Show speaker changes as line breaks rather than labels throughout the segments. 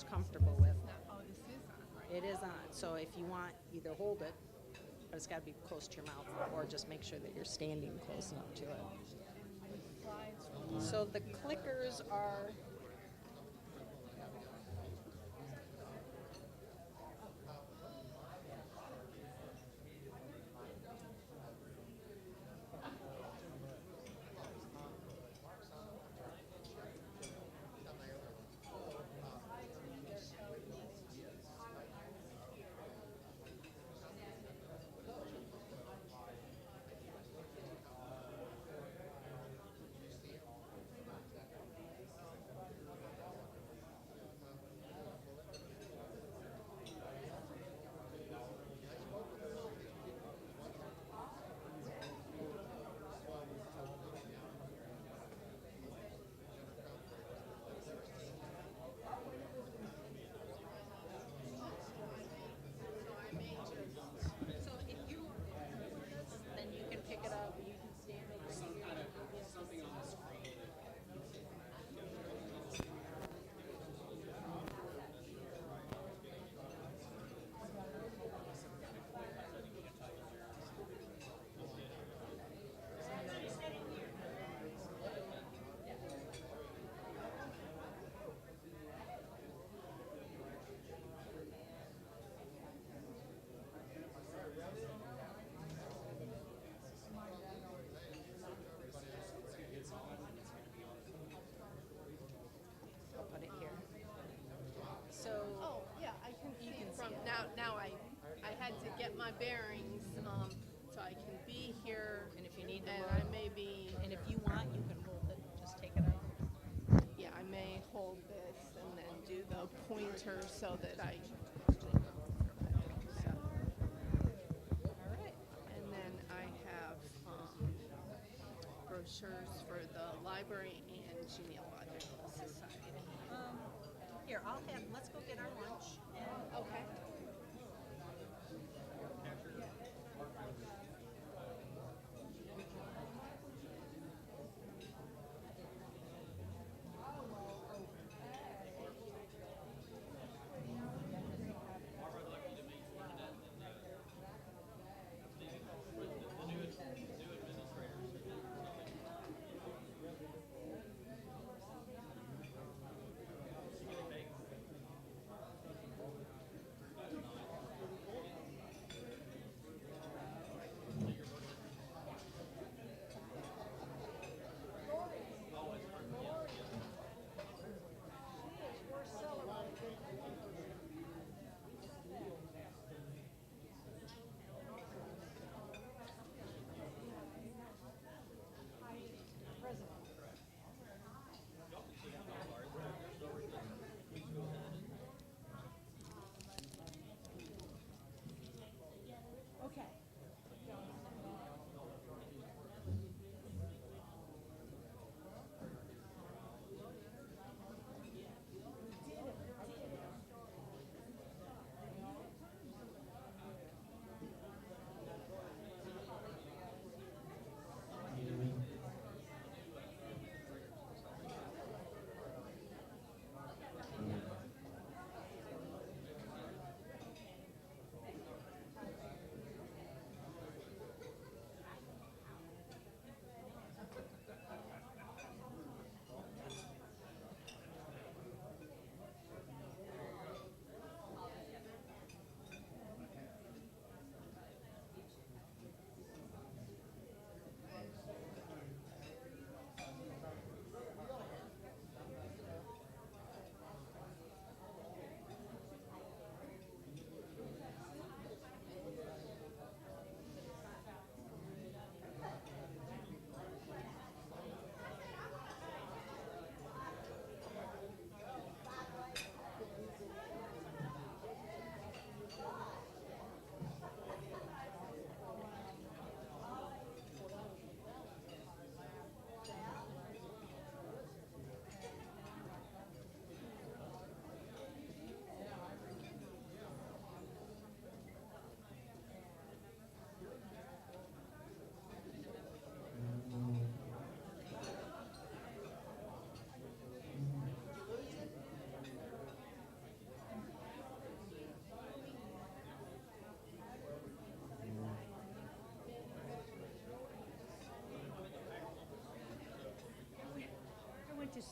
comfortable with.
Oh, this is on, right?
It is on, so if you want, either hold it, but it's gotta be close to your mouth, or just make sure that you're standing close enough to it. So the clickers are, so if you then you can pick it up, you can stand over here.
Something on the screen.
I'll put it here. So,
Oh, yeah, I can see
can
from,
see it.
now I had to get my bearings, so I can be here,
and if you need to
and
look,
I may be,
and if you want, you can hold it, just take it out.
yeah, I may hold this and then do the pointer so that I, so,
All right.
and then I have, brochures for the library and genealogical society.
Here, let's go get our lunch.
Okay.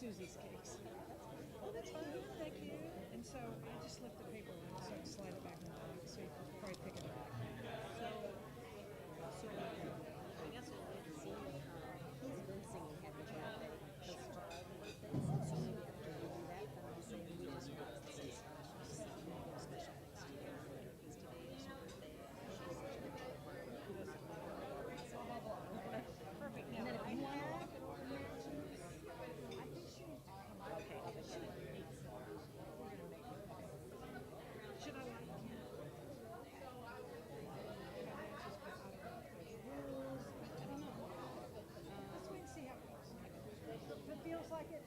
Susie's Cakes. Oh, that's fine. Thank you. And so I just lift the paper and so slide it back in the bag, so you can probably pick it up.
So I guess we'll wait and see. He's been singing Happy Birthday because to all the birthdays. So maybe after we do that, then I'll say we just want to say special thanks to you. Because today is your birthday. She's such a good girl.
Perfect. Now,
And then if
I
you want
have,
to it over there too.
I think she needs to come out.
Okay, I'll bet you.
Should I like him? Let's wait and see how it goes. If it feels like it,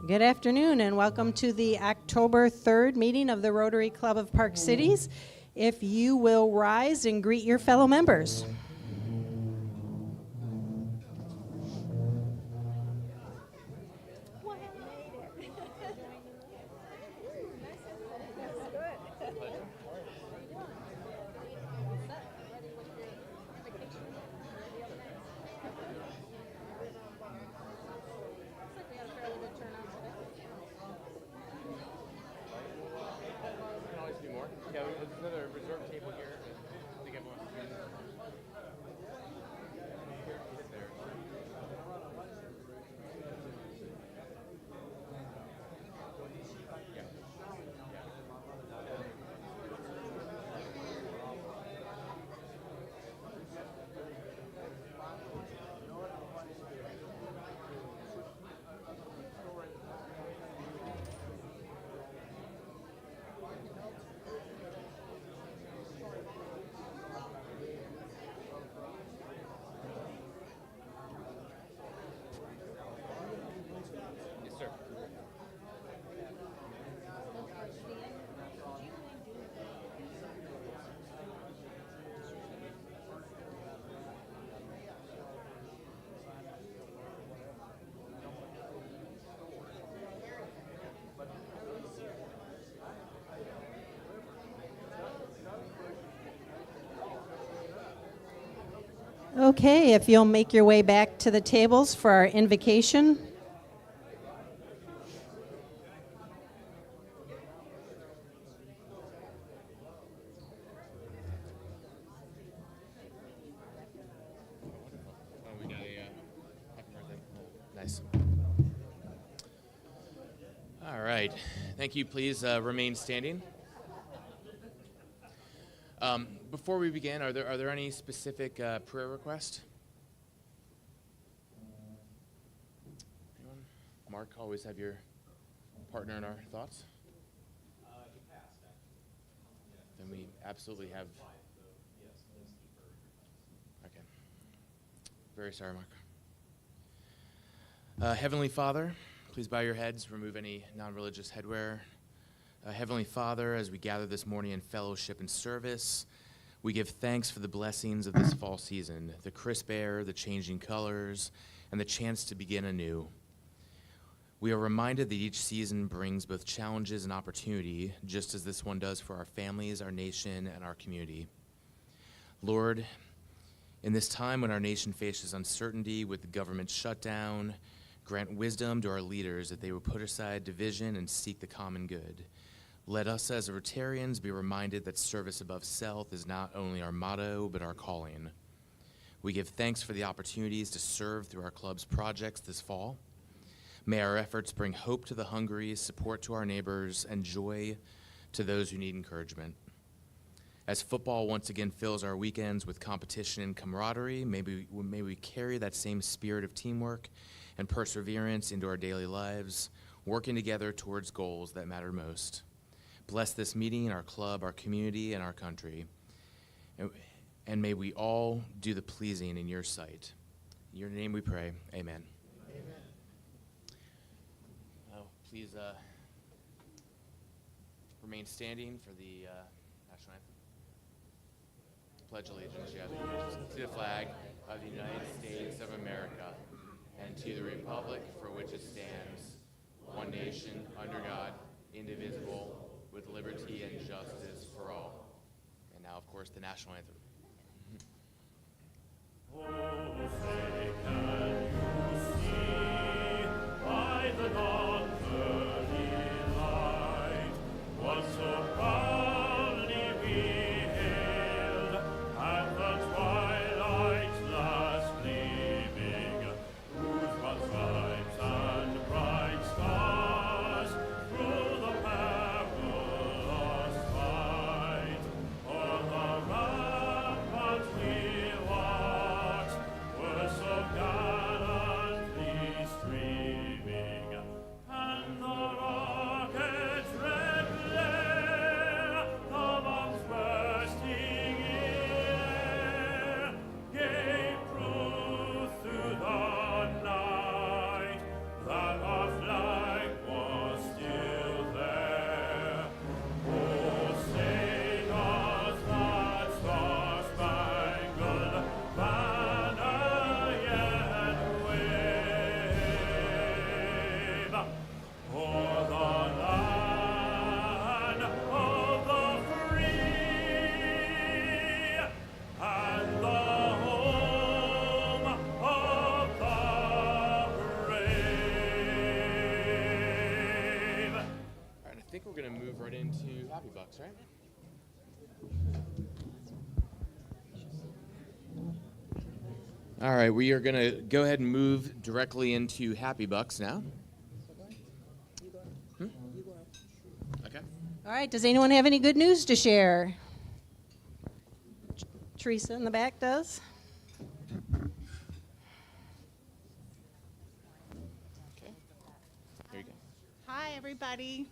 Good afternoon and welcome to the October 3rd meeting of the Rotary Club of Park Cities. If you will rise and greet your fellow members.
We can always do more. Yeah, there's another reserve table here. I think everyone.
Okay, if you'll make your way back to the tables for our invocation.
We got a happy birthday. Nice. All right. Thank you. Please remain standing. Before we begin, are there any specific prayer requests? Anyone? Mark, always have your partner in our thoughts.
He passed, actually.
Then we absolutely have.
Yes, let's keep her.
Okay. Very sorry, Mark. Heavenly Father, please bow your heads, remove any non-religious headwear. Heavenly Father, as we gather this morning in fellowship and service, we give thanks for the blessings of this fall season, the crisp air, the changing colors, and the chance to begin anew. We are reminded that each season brings both challenges and opportunity, just as this one does for our families, our nation, and our community. Lord, in this time when our nation faces uncertainty with the government shutdown, grant wisdom to our leaders that they will put aside division and seek the common good. Let us as Rotarians be reminded that service above self is not only our motto, but our calling. We give thanks for the opportunities to serve through our club's projects this fall. May our efforts bring hope to the hungry, support to our neighbors, and joy to those who need encouragement. As football once again fills our weekends with competition and camaraderie, may we carry that same spirit of teamwork and perseverance into our daily lives, working together towards goals that matter most. Bless this meeting, our club, our community, and our country. And may we all do the pleasing in your sight. In your name we pray, amen. Amen. Please remain standing for the national anthem. Pledge allegiance, to the flag of the United States of America and to the republic for which it stands, one nation, under God, indivisible, with liberty and justice for all. And now, of course, the national anthem.
Oh, say can you see by the dawn's early light what so proudly we hailed at the twilight's last gleaming, whose broad stripes and bright stars through the perilous fight o'er the ramparts we watched were so gallantly streaming, and the rocket's red glare, the bombs bursting in air, gave proof through the night that our flag was still there. Oh, say does that star-spangled banner yet wave o'er the land of the free and the home of the brave?
All right, I think we're going to move right into Happy Bucks, right? All right, we are going to go ahead and move directly into Happy Bucks now. Okay.
All right, does anyone have any good news to share? Teresa in the back does.
Okay. Here you go.
Hi, everybody.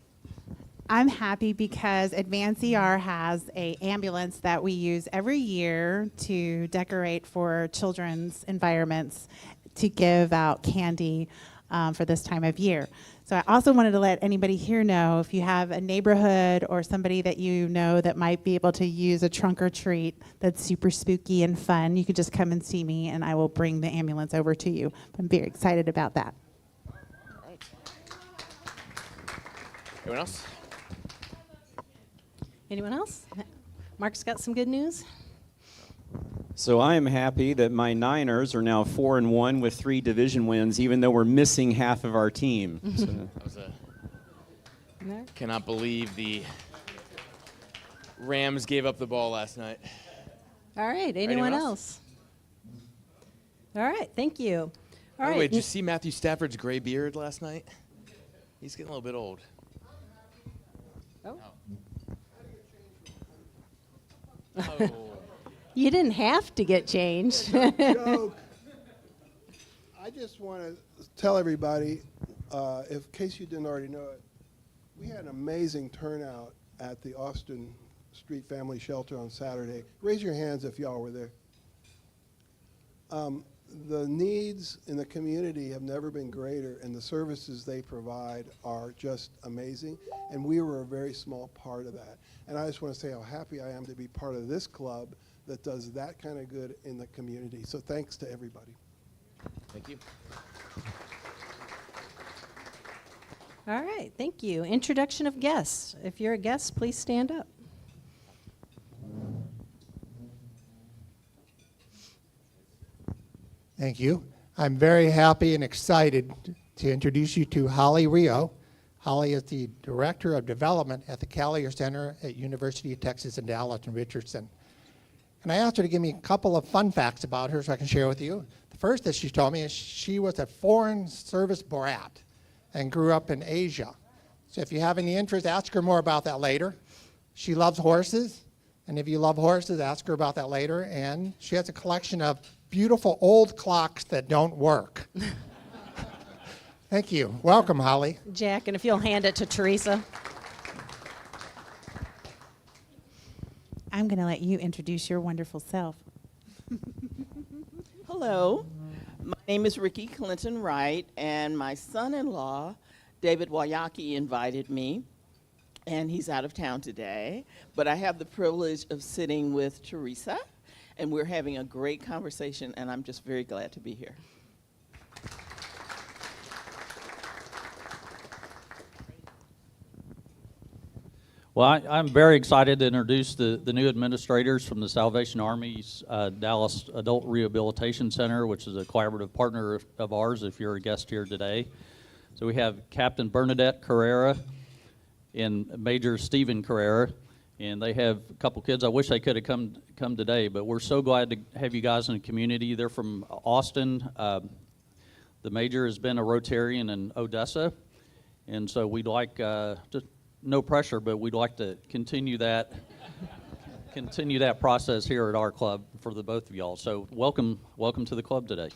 I'm happy because ER has an ambulance that we use every year to decorate for children's environments to give out candy for this time of year. So I also wanted to let anybody here know if you have a neighborhood or somebody that you know that might be able to use a trunk or treat that's super spooky and fun, you could just come and see me and I will bring the ambulance over to you. I'm very excited about that.
All right. Anyone else?
Anyone else? Mark's got some good news.
So I am happy that my Niners are now 4-1 with 3 division wins, even though we're missing half of our team. So.
That was cannot believe the Rams gave up the ball last night.
All right, anyone else? All right, thank you. All
By
right.
the way, did you see Matthew Stafford's gray beard last night? He's getting a little bit old.
Oh.
Oh.
You didn't have to get changed.
Joke. I just want to tell everybody, in case you didn't already know it, we had an amazing turnout at the Austin Street Family Shelter on Saturday. Raise your hands if y'all were there. The needs in the community have never been greater, and the services they provide are just amazing, and we were a very small part of that. And I just want to say how happy I am to be part of this club that does that kind of good in the community. So thanks to everybody.
Thank you.
All right, thank you. Introduction of guests. If you're a guest, please stand up.
Thank you. I'm very happy and excited to introduce you to Holly Rio. Holly is the Director of Development at the Callier Center at University of Texas in Dallas and Richardson. And I asked her to give me a couple of fun facts about her so I can share with you. The first that she told me is she was a foreign service brat and grew up in Asia. So if you have any interest, ask her more about that later. She loves horses, and if you love horses, ask her about that later. And she has a collection of beautiful old clocks that don't work. Thank you. Welcome, Holly.
Jack, and if you'll hand it to Teresa.
I'm going to let you introduce your wonderful self.
Hello, my name is Ricky Clinton Wright, and my son-in-law, David Wayaki, invited me, and he's out of town today, but I have the privilege of sitting with Teresa, and we're having a great conversation, and I'm just very glad to be here.
Well, I'm very excited to introduce the new administrators from the Salvation Army's Dallas Adult Rehabilitation Center, which is a collaborative partner of ours if you're a guest here today. So we have Captain Bernadette Correira and Major Stephen Correira, and they have a couple kids. I wish they could have come today, but we're so glad to have you guys in the community. They're from Austin. The Major has been a Rotarian in Odessa, and so we'd like just no pressure, but we'd like to continue that process here at our club for the both of y'all. So welcome to the club today.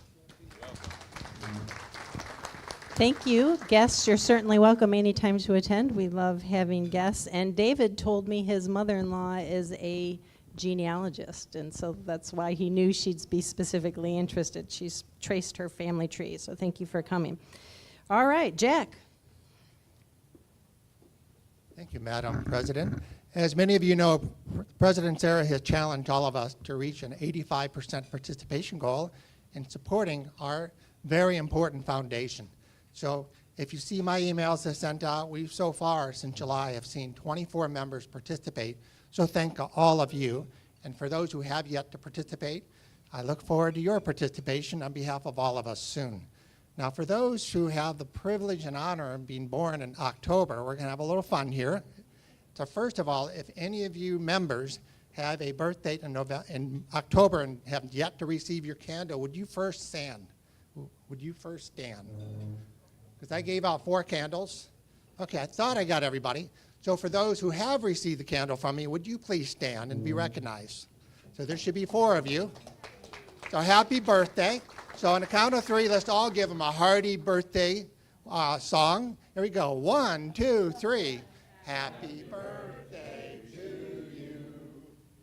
Thank you. Guests, you're certainly welcome anytime to attend. We love having guests. And David told me his mother-in-law is a genealogist, and so that's why he knew she'd be specifically interested. She's traced her family tree, so thank you for coming. All right, Jack.
Thank you, Madam President. As many of you know, President Sarah has challenged all of us to reach an 85% participation goal in supporting our very important foundation. So if you see my emails I sent out, we've so far since July have seen 24 members participate. So thank all of you. And for those who have yet to participate, I look forward to your participation on behalf of all of us soon. Now, for those who have the privilege and honor of being born in October, we're going to have a little fun here. So first of all, if any of you members have a birth date in October and have yet to receive your candle, would you first stand? Would you first stand? Because I gave out 4 candles. Okay, I thought I got everybody. So for those who have received the candle from me, would you please stand and be recognized? So there should be 4 of you. So happy birthday. So on the count of 3, let's all give them a hearty birthday song. Here we go. 1, 2, 3. Happy birthday to you.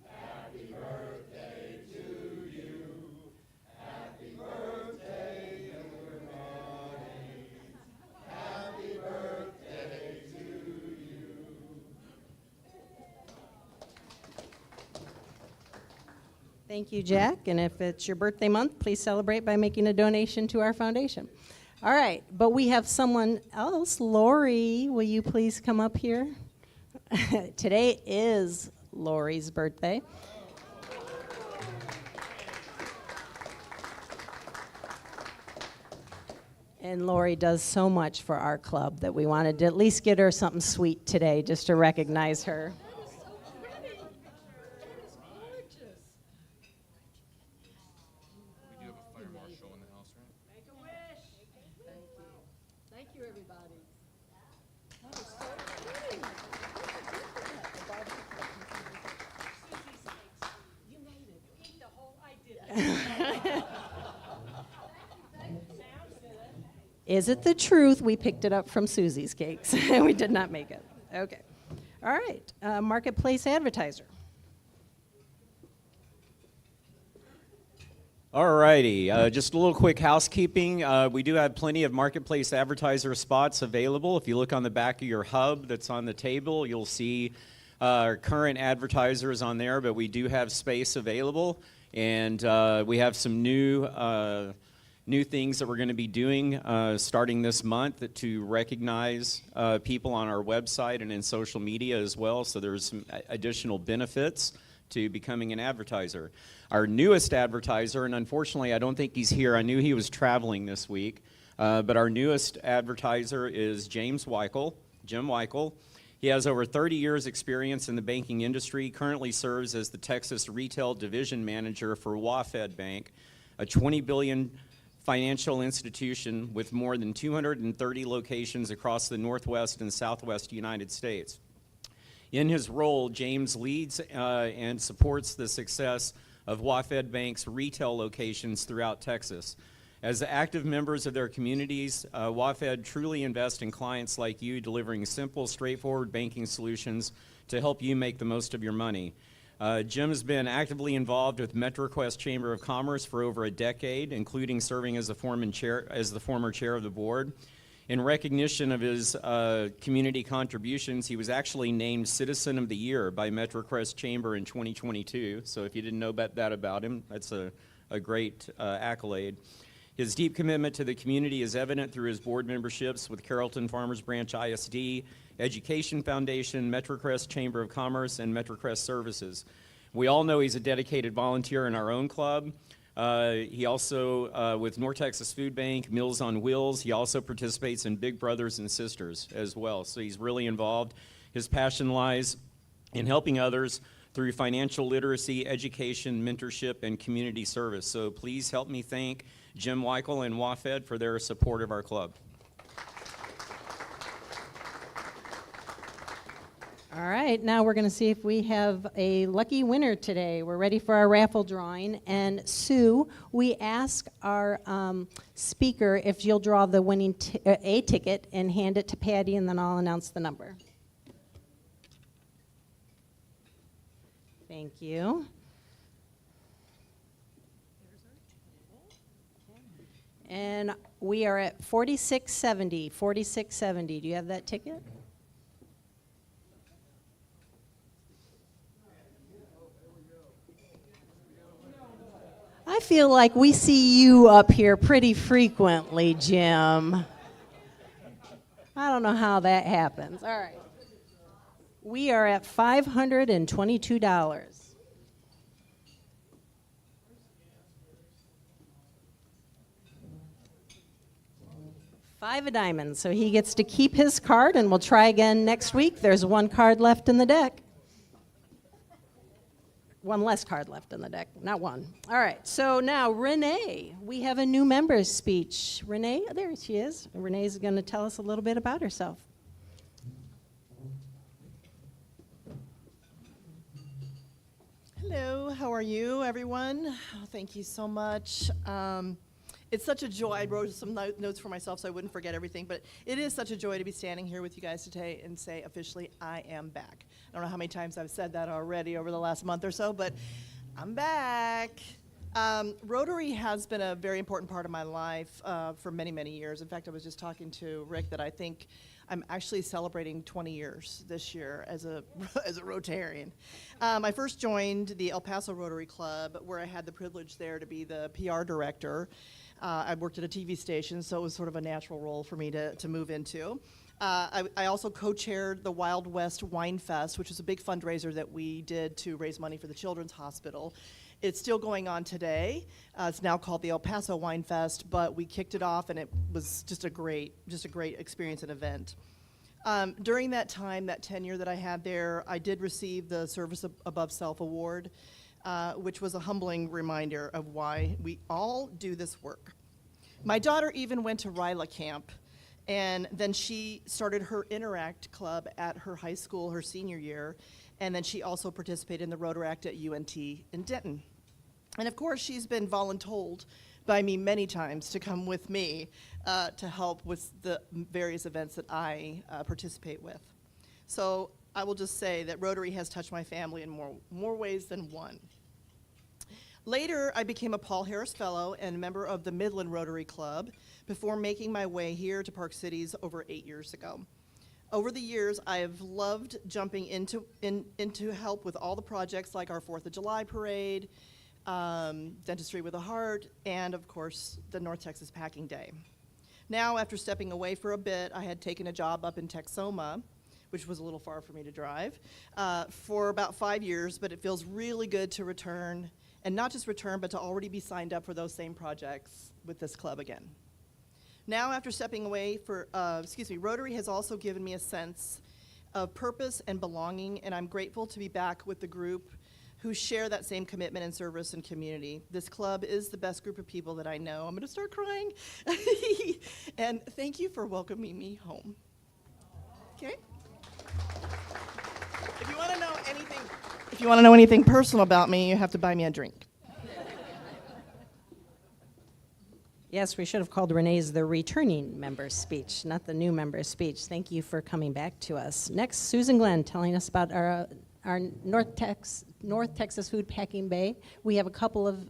Happy birthday to you. Happy birthday, everybody. Happy birthday to you.
Thank you, Jack. And if it's your birthday month, please celebrate by making a donation to our foundation. All right, but we have someone else. Lori, will you please come up here? Today is Lori's birthday. And Lori does so much for our club that we wanted to at least get her something sweet today just to recognize her.
That is so pretty. That is gorgeous.
We do have a fire marshal in the house, right?
Make a wish. Thank you. Thank you, everybody.
That is so pretty. You made it. You ate the whole, I did.
Is it the truth? We picked it up from Susie's Cakes. We did not make it. Okay. All right. Marketplace advertiser.
All righty, just a little quick housekeeping. We do have plenty of marketplace advertiser spots available. If you look on the back of your hub that's on the table, you'll see our current advertisers on there, but we do have space available. And we have some new things that we're going to be doing starting this month to recognize people on our website and in social media as well. So there's some additional benefits to becoming an advertiser. Our newest advertiser, and unfortunately I don't think he's here, I knew he was traveling this week, but our newest advertiser is Jim Weichel. He has over 30 years experience in the banking industry, currently serves as the Texas Retail Division Manager for WaFd Bank, a $20 billion financial institution with more than 230 locations across the Northwest and Southwest United States. In his role, James leads and supports the success of WaFd Bank's retail locations throughout Texas. As active members of their communities, WaFd truly invest in clients like you, delivering simple, straightforward banking solutions to help you make the most of your money. Jim has been actively involved with MetroQuest Chamber of Commerce for over a decade, including serving as the former chair of the board. In recognition of his community contributions, he was actually named Citizen of the Year by MetroQuest Chamber in 2022. So if you didn't know that about him, that's a great accolade. His deep commitment to the community is evident through his board memberships with Carrollton Farmers Branch ISD, Education Foundation, MetroCrest Chamber of Commerce, and MetroCrest Services. We all know he's a dedicated volunteer in our own club. He also, with North Texas Food Bank, Meals on Wheels, he also participates in Big Brothers and Sisters as well. So he's really involved. His passion lies in helping others through financial literacy, education, mentorship, and community service. So please help me thank Jim Weichel and WaFd for their support of our club.
All right, now we're going to see if we have a lucky winner today. We're ready for our raffle drawing. And Sue, we ask our speaker if you'll draw the winning A ticket and hand it to Patty, and then I'll announce the number. Thank you. And we are at 4670. 4670. Do you have that ticket? I feel like we see you up here pretty frequently, Jim. I don't know how that happens. All right. We are at $522. 5 of diamonds, so he gets to keep his card, and we'll try again next week. There's 1 card left in the deck. 1 less card left in the deck, not 1. All right, so now Renee, we have a new member's speech. Renee, there she is. Renee's going to tell us a little bit about herself.
Hello, how are you, everyone? Oh, thank you so much. It's such a joy. I wrote some notes for myself so I wouldn't forget everything, but it is such a joy to be standing here with you guys today and say officially, I am back. I don't know how many times I've said that already over the last month or so, but I'm back. Rotary has been a very important part of my life for many, many years. In fact, I was just talking to Rick that I think I'm actually celebrating 20 years this year as a Rotarian. I first joined the El Paso Rotary Club, where I had the privilege there to be the PR director. I worked at a TV station, so it was sort of a natural role for me to move into. I also co-chaired the Wild West Wine Fest, which was a big fundraiser that we did to raise money for the Children's Hospital. It's still going on today. It's now called the El Paso Wine Fest, but we kicked it off, and it was just a great experience and event. During that time, that tenure that I had there, I did receive the Service Above Self Award, which was a humbling reminder of why we all do this work. My daughter even went to HEITKAMP, and then she started her Interact Club at her high school her senior year, and then she also participated in the Rotaract at UNT in Denton. And of course, she's been voluntold by me many times to come with me to help with the various events that I participate with. So I will just say that Rotary has touched my family in more ways than one. Later, I became a Paul Harris Fellow and member of the Midland Rotary Club before making my way here to Park Cities over 8 years ago. Over the years, I have loved jumping into help with all the projects like our 4th of July parade, Dentistry with a Heart, and of course, the North Texas Packing Day. Now, after stepping away for a bit, I had taken a job up in Texoma, which was a little far for me to drive, for about 5 years, but it feels really good to return, and not just return, but to already be signed up for those same projects with this club again. Now, after stepping away Rotary has also given me a sense of purpose and belonging, and I'm grateful to be back with the group who share that same commitment and service and community. This club is the best group of people that I know. I'm gonna start crying. And thank you for welcoming me home. Okay? If you wanna know anything personal about me, you have to buy me a drink.
Yes, we should have called Renee's the returning member's speech, not the new member's speech. Thank you for coming back to us. Next, Susan Glenn telling us about our North Texas Food Packing Bay. We have a couple of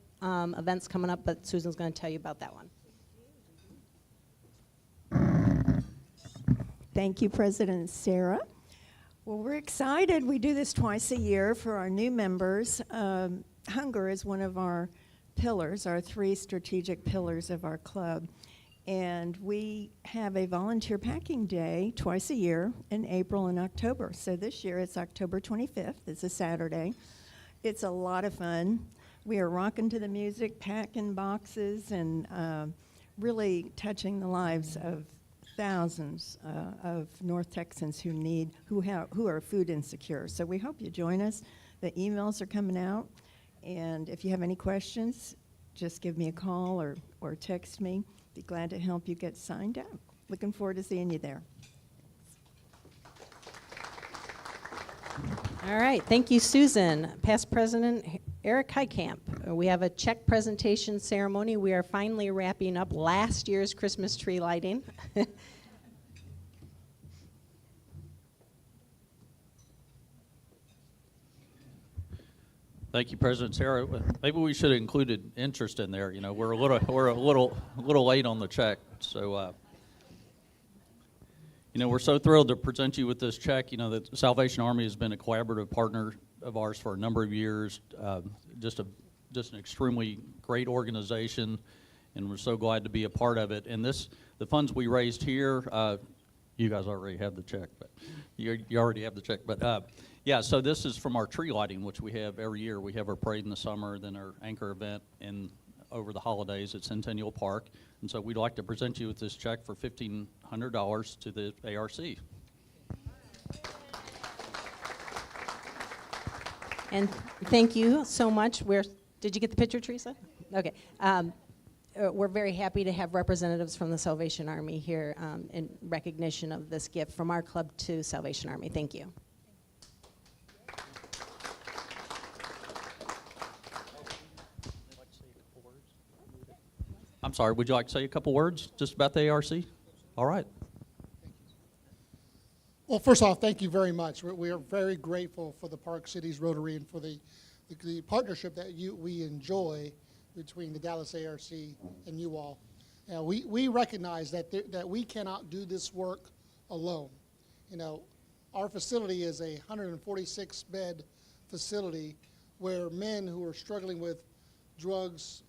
events coming up, but Susan's going to tell you about that one.
Thank you, President Sarah. Well, we're excited. We do this twice a year for our new members. Hunger is one of our pillars, our 3 strategic pillars of our club. And we have a volunteer packing day twice a year in April and October. So this year it's October 25th. It's a Saturday. It's a lot of fun. We are rocking to the music, packing boxes, and really touching the lives of thousands of North Texans who are food insecure. So we hope you join us. The emails are coming out. And if you have any questions, just give me a call or text me. Be glad to help you get signed up. Looking forward to seeing you there.
All right, thank you, Susan. Past President Eric HEITKAMP. We have a check presentation ceremony. We are finally wrapping up last year's Christmas tree lighting.
Thank you, President Sarah. Maybe we should have included interest in there. You know, we're a little late on the check. So, you know, we're so thrilled to present you with this check. You know, the Salvation Army has been a collaborative partner of ours for a number of years. Just an extremely great organization, and we're so glad to be a part of it. And the funds we raised here, you guys already have the check, but you already have the check. But yeah, so this is from our tree lighting, which we have every year. We have our parade in the summer, then our anchor event over the holidays at Centennial Park. And so we'd like to present you with this check for $1,500 to the A.R.C.
And thank you so much. Did you get the picture, Teresa? Okay. We're very happy to have representatives from the Salvation Army here in recognition of this gift from our club to Salvation Army. Thank you.
I'm sorry, would you like to say a couple words just about the A.R.C.? All right.
Well, first off, thank you very much. We are very grateful for the Park Cities Rotary and for the partnership that we enjoy between the Dallas A.R.C. and you all. We recognize that we cannot do this work alone. You know, our facility is a 146-bed facility where men who are struggling with drugs,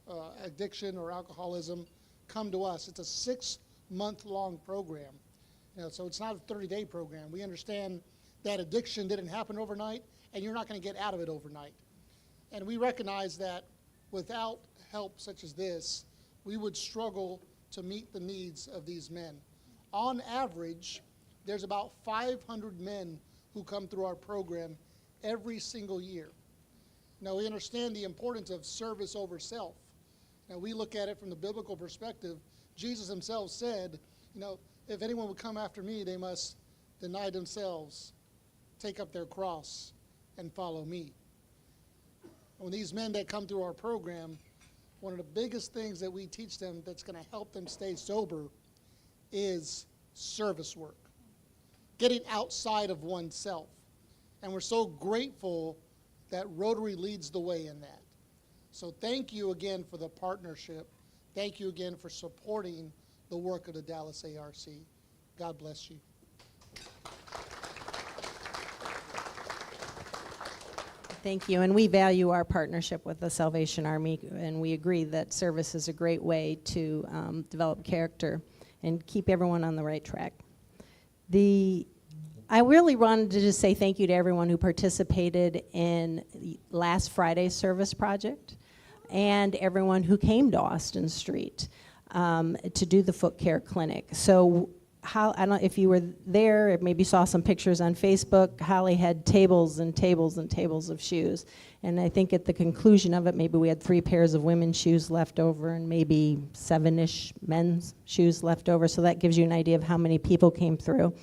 addiction, or alcoholism come to us. It's a 6-month-long program. You know, so it's not a 30-day program. We understand that addiction didn't happen overnight, and you're not going to get out of it overnight. And we recognize that without help such as this, we would struggle to meet the needs of these men. On average, there's about 500 men who come through our program every single year. Now, we understand the importance of service over self. Now, we look at it from the biblical perspective. Jesus himself said, if anyone would come after me, they must deny themselves, take up their cross, and follow me. When these men that come through our program, one of the biggest things that we teach them that's going to help them stay sober is service work, getting outside of oneself. And we're so grateful that Rotary leads the way in that. So thank you again for the partnership. Thank you again for supporting the work of the Dallas ARC. God bless you.
Thank you, and we value our partnership with the Salvation Army, and we agree that service is a great way to develop character and keep everyone on the right track. I really wanted to just say thank you to everyone who participated in last Friday's service project and everyone who came to Austin Street to do the foot care clinic. So I don't know if you were there, or maybe saw some pictures on Facebook. Holly had tables and tables and tables of shoes. And I think at the conclusion of it, maybe we had 3 pairs of women's shoes left over and maybe 7-ish men's shoes left over. So that gives you an idea of how many people came through.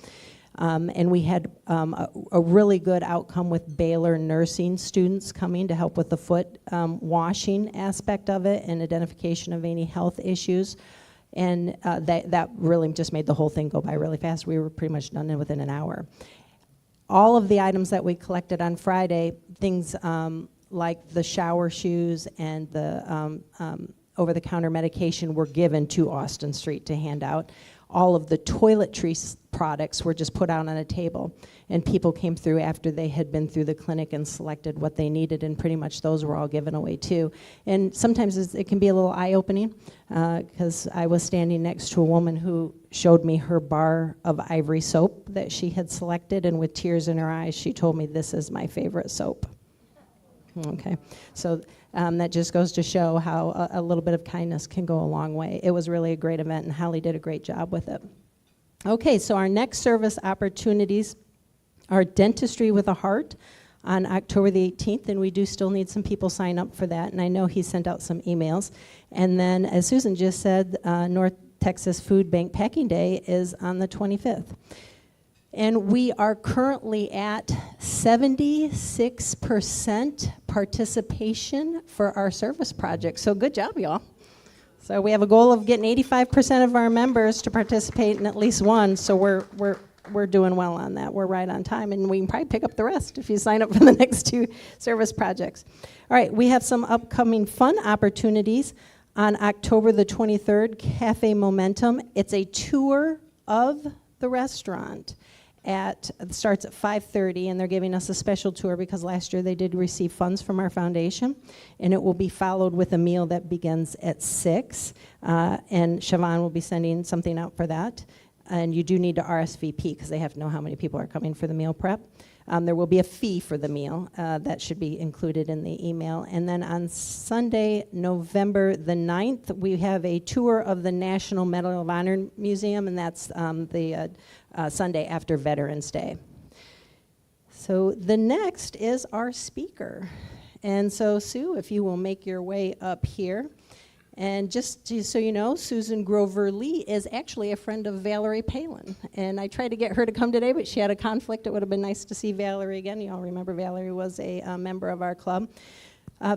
And we had a really good outcome with Baylor nursing students coming to help with the foot washing aspect of it and identification of any health issues. And that really just made the whole thing go by really fast. We were pretty much done within an hour. All of the items that we collected on Friday, things like the shower shoes and the over-the-counter medication were given to Austin Street to hand out. All of the toiletry products were just put out on a table, and people came through after they had been through the clinic and selected what they needed, and pretty much those were all given away too. And sometimes it can be a little eye-opening, because I was standing next to a woman who showed me her bar of Ivory soap that she had selected, and with tears in her eyes, she told me, "This is my favorite soap." Okay, so that just goes to show how a little bit of kindness can go a long way. It was really a great event, and Holly did a great job with it. Okay, so our next service opportunities are Dentistry with a Heart on October the 18th, and we do still need some people sign up for that, and I know he sent out some emails. And then, as Susan just said, North Texas Food Bank Packing Day is on the 25th. And we are currently at 76% participation for our service project. So good job, y'all. So we have a goal of getting 85% of our members to participate in at least one. So we're doing well on that. We're right on time, and we can probably pick up the rest if you sign up for the next 2 service projects. All right, we have some upcoming fun opportunities on October the 23rd, Cafe Momentum. It's a tour of the restaurant. It starts at 5:30, and they're giving us a special tour because last year they did receive funds from our foundation, and it will be followed with a meal that begins at 6, and Siobhan will be sending something out for that. And you do need to RSVP because they have to know how many people are coming for the meal prep. There will be a fee for the meal that should be included in the email. And then on Sunday, November the 9th, we have a tour of the National Medal of Honor Museum, and that's the Sunday after Veterans Day. So the next is our speaker. And so Sue, if you will make your way up here. And just so you know, Susan Grover Lee is actually a friend of Valerie Palin. And I tried to get her to come today, but she had a conflict. It would have been nice to see Valerie again. You all remember Valerie was a member of our club.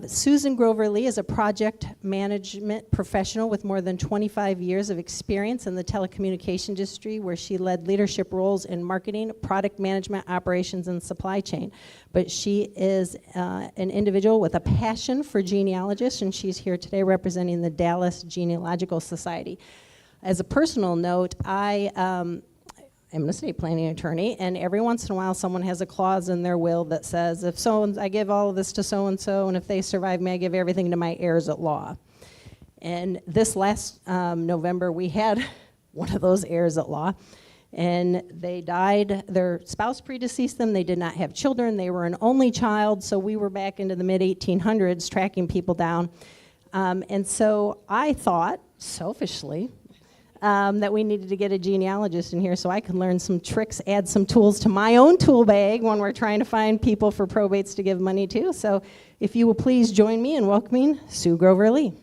Susan Grover Lee is a project management professional with more than 25 years of experience in the telecommunication industry, where she led leadership roles in marketing, product management, operations, and supply chain. But she is an individual with a passion for genealogists, and she's here today representing the Dallas Genealogical Society. As a personal note, I'm an estate planning attorney, and every once in a while someone has a clause in their will that says, if I give all of this to so-and-so, and if they survive me, I give everything to my heirs at law. And this last November, we had one of those heirs at law, and they died. Their spouse predeceased them. They did not have children. They were an only child, so we were back into the mid-1800s tracking people down. And so I thought, selfishly, that we needed to get a genealogist in here so I could learn some tricks, add some tools to my own tool bag when we're trying to find people for probates to give money to. So if you will please join me in welcoming Sue Gover Lee.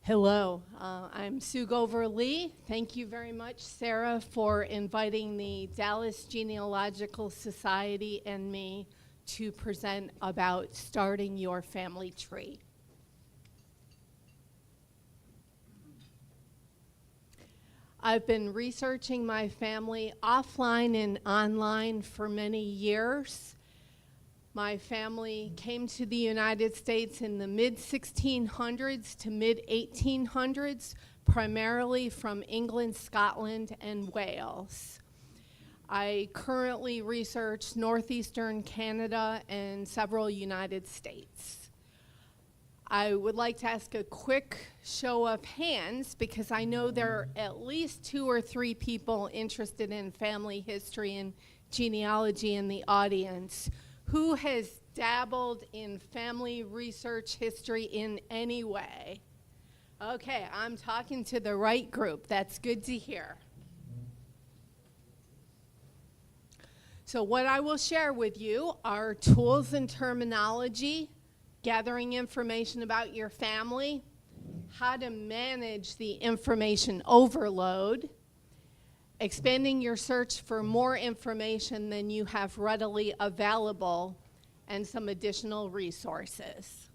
Hello, I'm Sue Gover Lee. Thank you very much, Sarah, for inviting the Dallas Genealogical Society and me to present about starting your family tree. I've been researching my family offline and online for many years. My family came to the United States in the mid-1600s to mid-1800s, primarily from England, Scotland, and Wales. I currently research northeastern Canada and several United States. I would like to ask a quick show of hands because I know there are at least 2 or 3 people interested in family history and genealogy in the audience. Who has dabbled in family research history in any way? Okay, I'm talking to the right group. That's good to hear. So what I will share with you are tools and terminology, gathering information about your family, how to manage the information overload, expanding your search for more information than you have readily available, and some additional resources.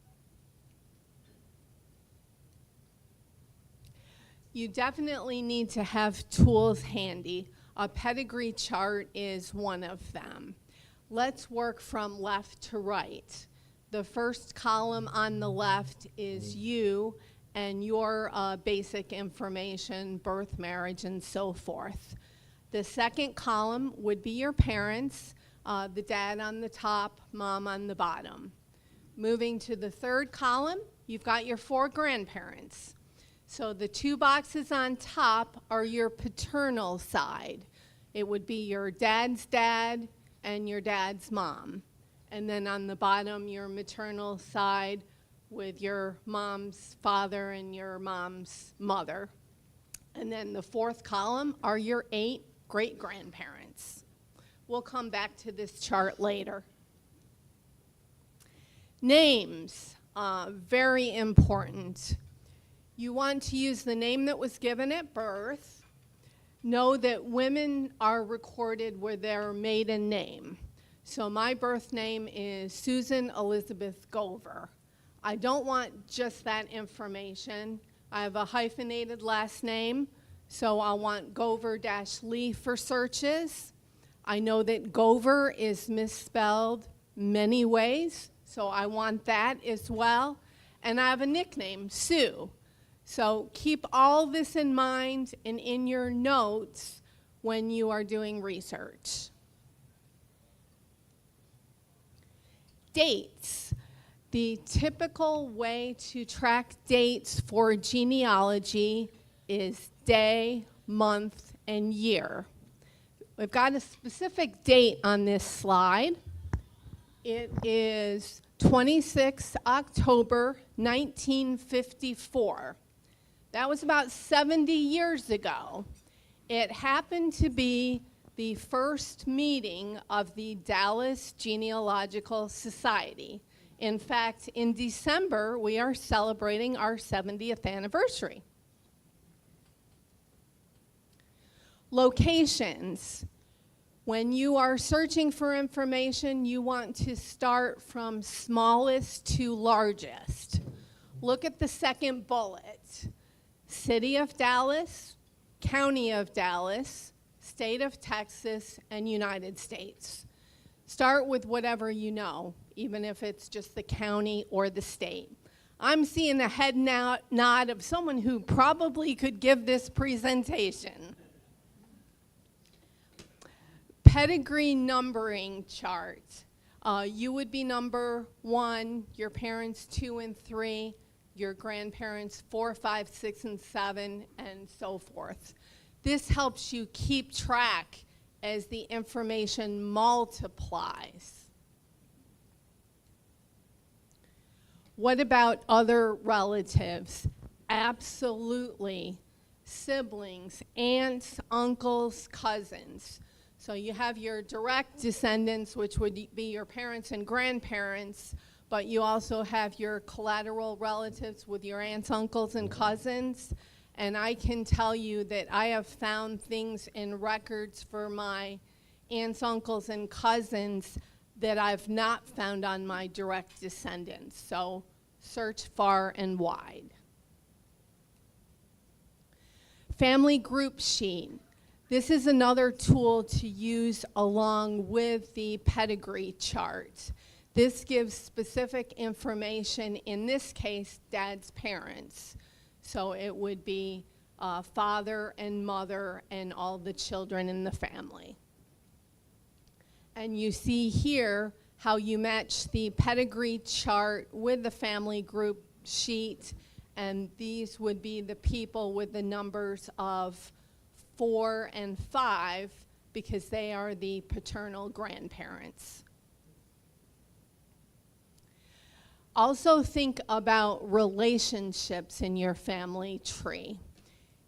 You definitely need to have tools handy. A pedigree chart is one of them. Let's work from left to right. The first column on the left is you and your basic information, birth, marriage, and so forth. The second column would be your parents, the dad on the top, mom on the bottom. Moving to the third column, you've got your 4 grandparents. So the 2 boxes on top are your paternal side. It would be your dad's dad and your dad's mom. And then on the bottom, your maternal side with your mom's father and your mom's mother. And then the 4th column are your 8 great-grandparents. We'll come back to this chart later. Names, very important. You want to use the name that was given at birth. Know that women are recorded with their maiden name. So my birth name is Susan Elizabeth Gover. I don't want just that information. I have a hyphenated last name, so I want Gover-Lee for searches. I know that Gover is misspelled many ways, so I want that as well. And I have a nickname, Sue. So keep all this in mind and in your notes when you are doing research. Dates. The typical way to track dates for genealogy is day, month, and year. We've got a specific date on this slide. It is 26 October 1954. That was about 70 years ago. It happened to be the first meeting of the Dallas Genealogical Society. In fact, in December, we are celebrating our 70th anniversary. Locations. When you are searching for information, you want to start from smallest to largest. Look at the second bullet. City of Dallas, County of Dallas, State of Texas, and United States. Start with whatever you know, even if it's just the county or the state. I'm seeing a head nod of someone who probably could give this presentation. Pedigree numbering chart. You would be number 1, your parents 2 and 3, your grandparents 4, 5, 6, and 7, and so forth. This helps you keep track as the information multiplies. What about other relatives? Absolutely. Siblings, aunts, uncles, cousins. So you have your direct descendants, which would be your parents and grandparents, but you also have your collateral relatives with your aunts, uncles, and cousins. And I can tell you that I have found things in records for my aunts, uncles, and cousins that I've not found on my direct descendants. So search far and wide. Family group sheet. This is another tool to use along with the pedigree chart. This gives specific information, in this case, dad's parents. So it would be father and mother and all the children in the family. And you see here how you match the pedigree chart with the family group sheet, and these would be the people with the numbers of 4 and 5 because they are the paternal grandparents. Also think about relationships in your family tree.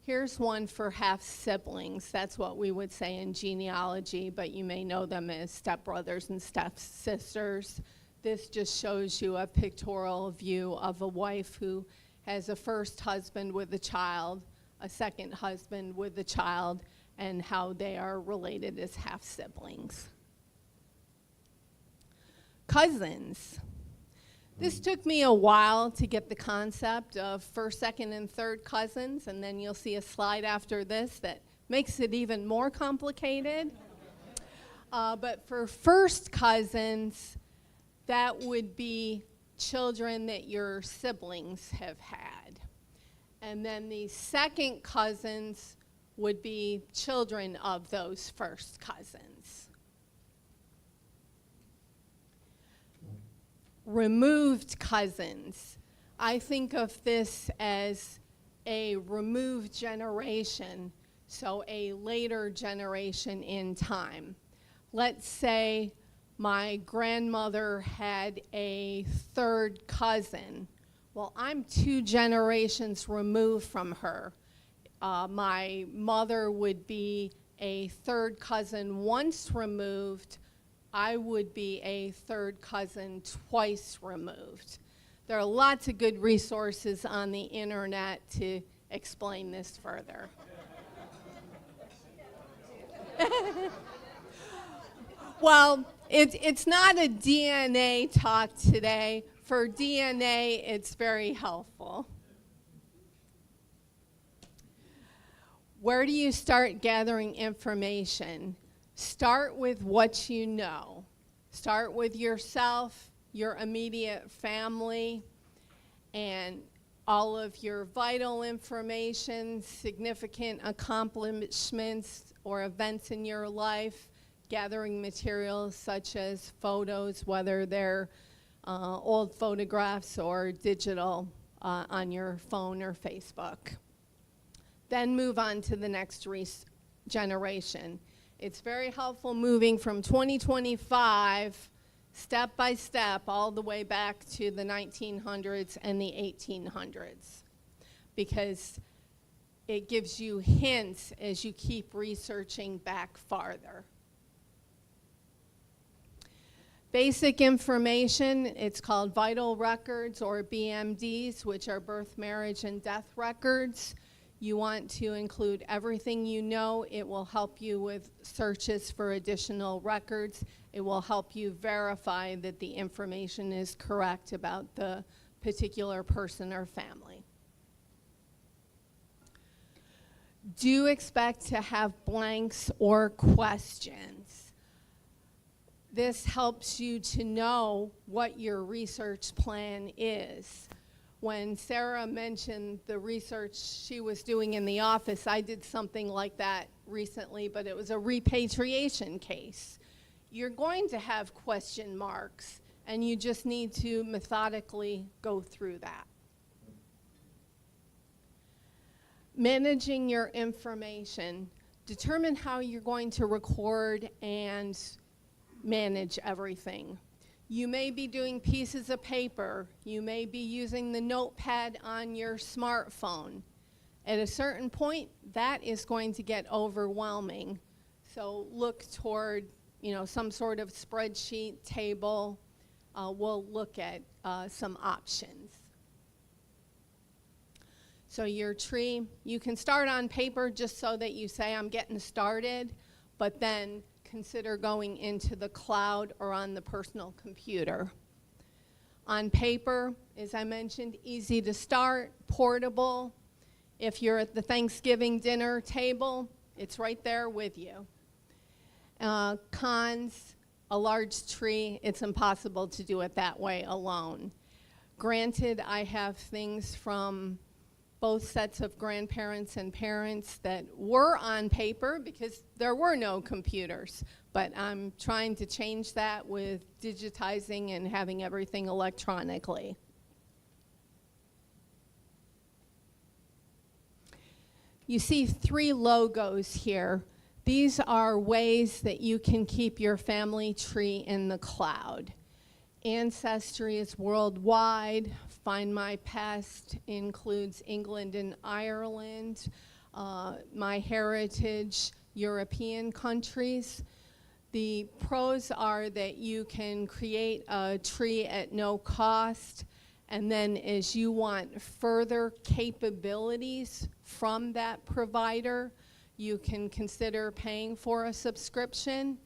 Here's one for half siblings. That's what we would say in genealogy, but you may know them as stepbrothers and stepsisters. This just shows you a pictorial view of a wife who has a first husband with a child, a second husband with a child, and how they are related as half siblings. Cousins. This took me a while to get the concept of first, second, and third cousins, and then you'll see a slide after this that makes it even more complicated. But for first cousins, that would be children that your siblings have had. And then the second cousins would be children of those first cousins. Removed cousins. I think of this as a removed generation, so a later generation in time. Let's say my grandmother had a third cousin. Well, I'm 2 generations removed from her. My mother would be a third cousin once removed. I would be a third cousin twice removed. There are lots of good resources on the internet to explain this further. Well, it's not a DNA talk today. For DNA, it's very helpful. Where do you start gathering information? Start with what you know. Start with yourself, your immediate family, and all of your vital information, significant accomplishments or events in your life, gathering materials such as photos, whether they're old photographs or digital on your phone or Facebook. Then move on to the next generation. It's very helpful moving from 2025 step by step all the way back to the 1900s and the 1800s, because it gives you hints as you keep researching back farther. Basic information, it's called vital records or BMDs, which are birth, marriage, and death records. You want to include everything you know. It will help you with searches for additional records. It will help you verify that the information is correct about the particular person or family. Do expect to have blanks or questions. This helps you to know what your research plan is. When Sarah mentioned the research she was doing in the office, I did something like that recently, but it was a repatriation case. You're going to have question marks, and you just need to methodically go through that. Managing your information. Determine how you're going to record and manage everything. You may be doing pieces of paper. You may be using the notepad on your smartphone. At a certain point, that is going to get overwhelming. So look toward, some sort of spreadsheet, table. We'll look at some options. So your tree, you can start on paper just so that you say, I'm getting started, but then consider going into the cloud or on the personal computer. On paper, as I mentioned, easy to start, portable. If you're at the Thanksgiving dinner table, it's right there with you. Cons, a large tree, it's impossible to do it that way alone. Granted, I have things from both sets of grandparents and parents that were on paper because there were no computers, but I'm trying to change that with digitizing and having everything electronically. You see 3 logos here. These are ways that you can keep your family tree in the cloud. Ancestry is worldwide. Find My Past includes England and Ireland. My Heritage, European countries. The pros are that you can create a tree at no cost, and then as you want further capabilities from that provider, you can consider paying for a subscription.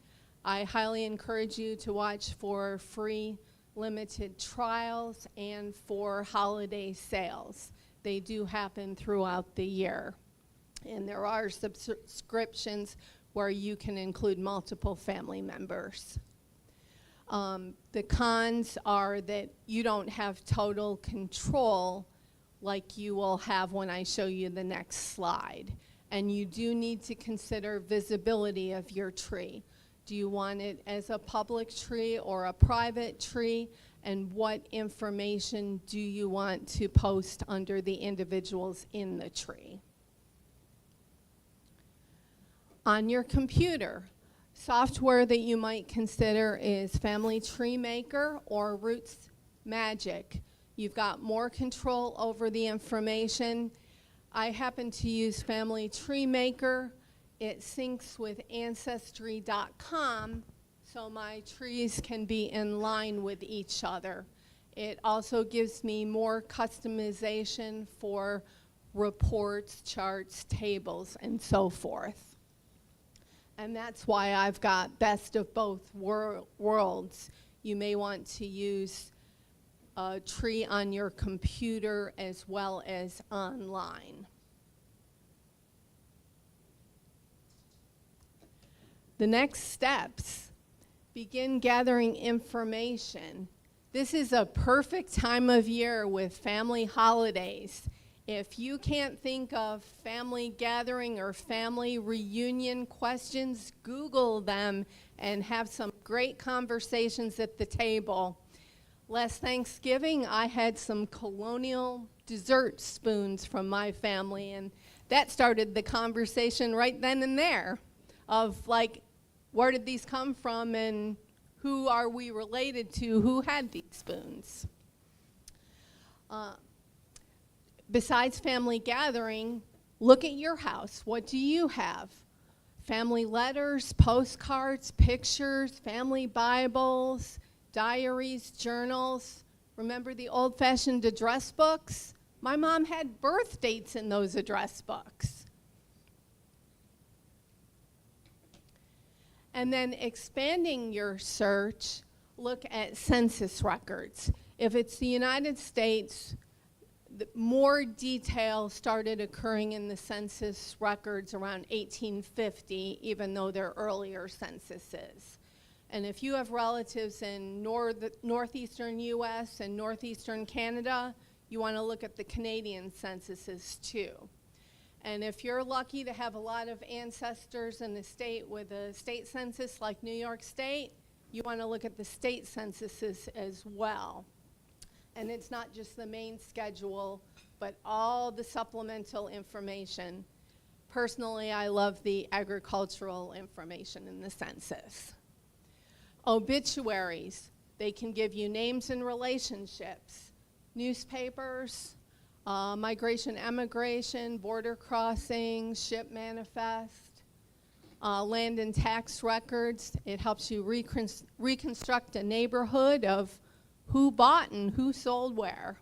I highly encourage you to watch for free limited trials and for holiday sales. They do happen throughout the year. And there are subscriptions where you can include multiple family members. The cons are that you don't have total control like you will have when I show you the next slide. And you do need to consider visibility of your tree. Do you want it as a public tree or a private tree? And what information do you want to post under the individuals in the tree? On your computer, software that you might consider is Family Tree Maker or Roots Magic. You've got more control over the information. I happen to use Family Tree Maker. It syncs with Ancestry.com, so my trees can be in line with each other. It also gives me more customization for reports, charts, tables, and so forth. And that's why I've got best of both worlds. You may want to use a tree on your computer as well as online. The next steps, begin gathering information. This is a perfect time of year with family holidays. If you can't think of family gathering or family reunion questions, Google them and have some great conversations at the table. Last Thanksgiving, I had some colonial dessert spoons from my family, and that started the conversation right then and there of like, where did these come from and who are we related to who had these spoons? Besides family gathering, look at your house. What do you have? Family letters, postcards, pictures, family Bibles, diaries, journals. Remember the old-fashioned address books? My mom had birth dates in those address books. And then expanding your search, look at census records. If it's the United States, more detail started occurring in the census records around 1850, even though they're earlier censuses. And if you have relatives in northeastern US and northeastern Canada, you want to look at the Canadian censuses too. And if you're lucky to have a lot of ancestors in a state with a state census like New York State, you want to look at the state censuses as well. And it's not just the main schedule, but all the supplemental information. Personally, I love the agricultural information in the census. Obituaries, they can give you names and relationships. Newspapers, migration, emigration, border crossings, ship manifest, land and tax records. It helps you reconstruct a neighborhood of who bought and who sold where.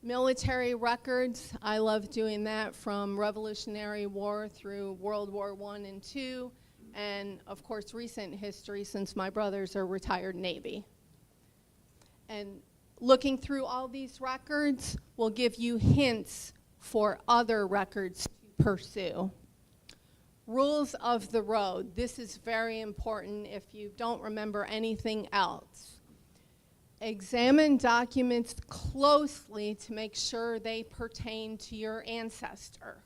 Military records, I love doing that from Revolutionary War through World War I and II, and of course recent history since my brothers are retired Navy. And looking through all these records will give you hints for other records to pursue. Rules of the road, this is very important if you don't remember anything else. Examine documents closely to make sure they pertain to your ancestor.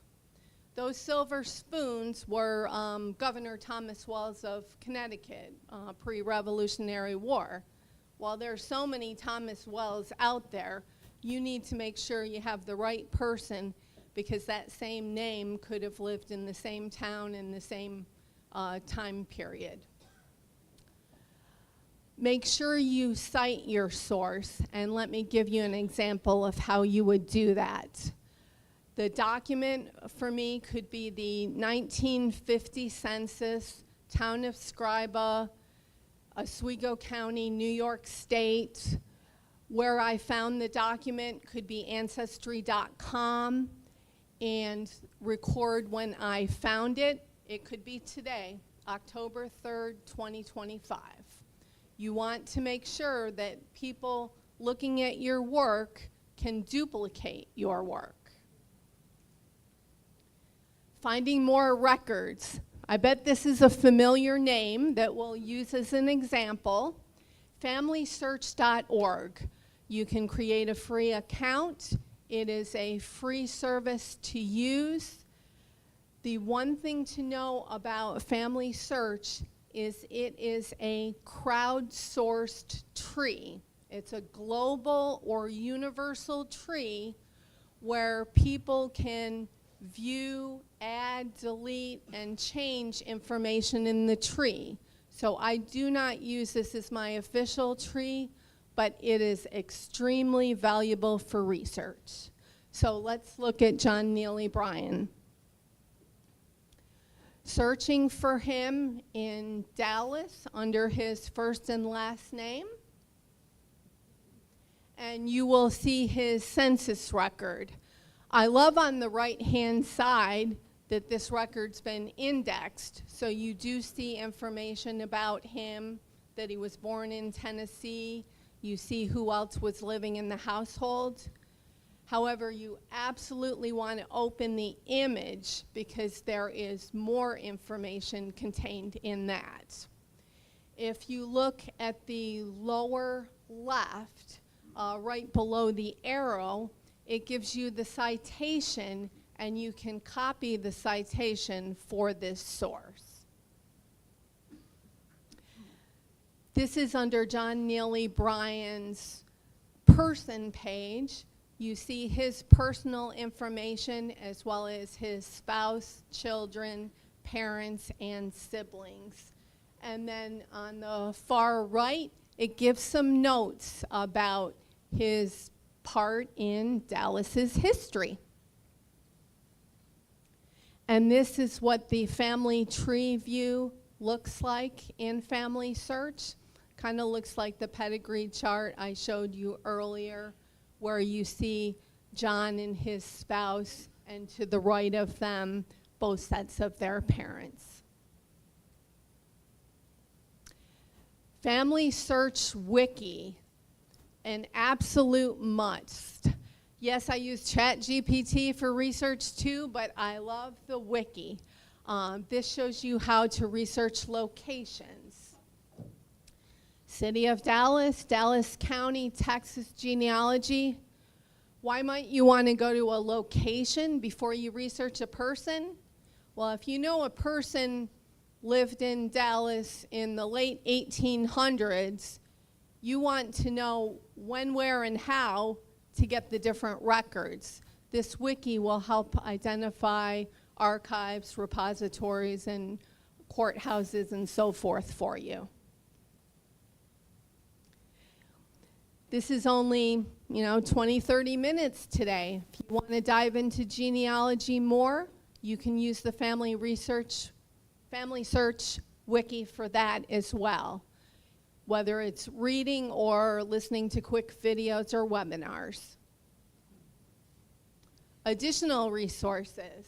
Those silver spoons were Governor Thomas Wells of Connecticut, pre-Revolutionary War. While there are so many Thomas Wells out there, you need to make sure you have the right person, because that same name could have lived in the same town in the same time period. Make sure you cite your source, and let me give you an example of how you would do that. The document for me could be the 1950 census, town of Scriba, Oswego County, New York State. Where I found the document could be Ancestry.com, and record when I found it. It could be today, October 3rd, 2025. You want to make sure that people looking at your work can duplicate your work. Finding more records. I bet this is a familiar name that we'll use as an example. FamilySearch.org. You can create a free account. It is a free service to use. The one thing to know about Family Search is it is a crowdsourced tree. It's a global or universal tree where people can view, add, delete, and change information in the tree. So I do not use this as my official tree, but it is extremely valuable for research. So let's look at John Neely Bryan. Searching for him in Dallas under his first and last name, and you will see his census record. I love on the right-hand side that this record's been indexed, so you do see information about him, that he was born in Tennessee. You see who else was living in the household. However, you absolutely want to open the image because there is more information contained in that. If you look at the lower left, right below the arrow, it gives you the citation, and you can copy the citation for this source. This is under John Neely Bryan's person page. You see his personal information as well as his spouse, children, parents, and siblings. And then on the far right, it gives some notes about his part in Dallas's history. And this is what the family tree view looks like in Family Search. Kind of looks like the pedigree chart I showed you earlier, where you see John and his spouse, and to the right of them, both sets of their parents. Family Search Wiki, an absolute must. Yes, I use ChatGPT for research too, but I love the wiki. This shows you how to research locations. City of Dallas, Dallas County, Texas genealogy. Why might you want to go to a location before you research a person? Well, if you know a person lived in Dallas in the late 1800s, you want to know when, where, and how to get the different records. This wiki will help identify archives, repositories, and courthouses and so forth for you. This is only, 20, 30 minutes today. If you want to dive into genealogy more, you can use the Family Search Wiki for that as well, whether it's reading or listening to quick videos or webinars. Additional resources.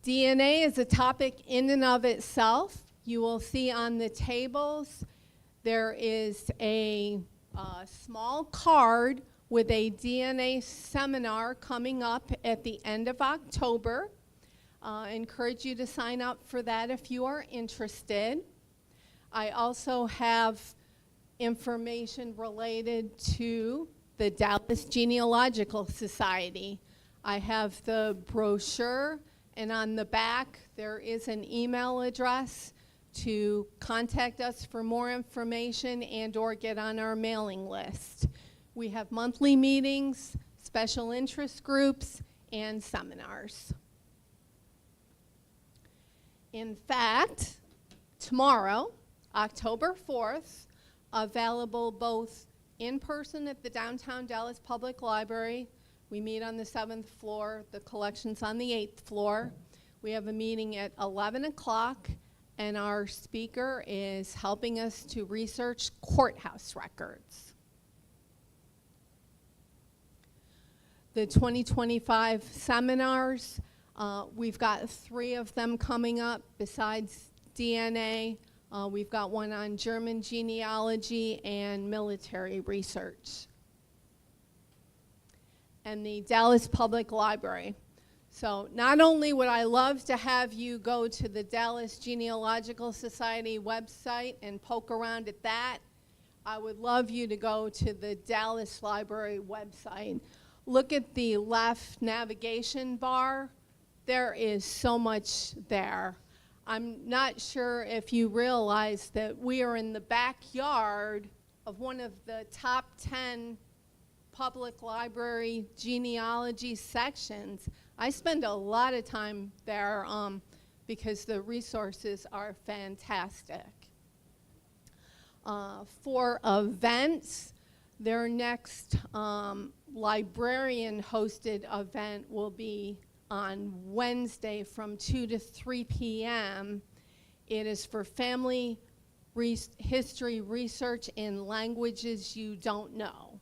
DNA is a topic in and of itself. You will see on the tables there is a small card with a DNA seminar coming up at the end of October. I encourage you to sign up for that if you are interested. I also have information related to the Dallas Genealogical Society. I have the brochure, and on the back there is an email address to contact us for more information and or get on our mailing list. We have monthly meetings, special interest groups, and seminars. In fact, tomorrow, October 4th, available both in person at the downtown Dallas Public Library. We meet on the 7th floor, the collection's on the 8th floor. We have a meeting at 11 o'clock, and our speaker is helping us to research courthouse records. The 2025 seminars, we've got 3 of them coming up besides DNA. We've got one on German genealogy and military research. And the Dallas Public Library. So not only would I love to have you go to the Dallas Genealogical Society website and poke around at that, I would love you to go to the Dallas Library website. Look at the left navigation bar. There is so much there. I'm not sure if you realize that we are in the backyard of one of the top 10 public library genealogy sections. I spend a lot of time there because the resources are fantastic. For events, their next librarian-hosted event will be on Wednesday from 2 to 3 p.m. It is for family history research in languages you don't know.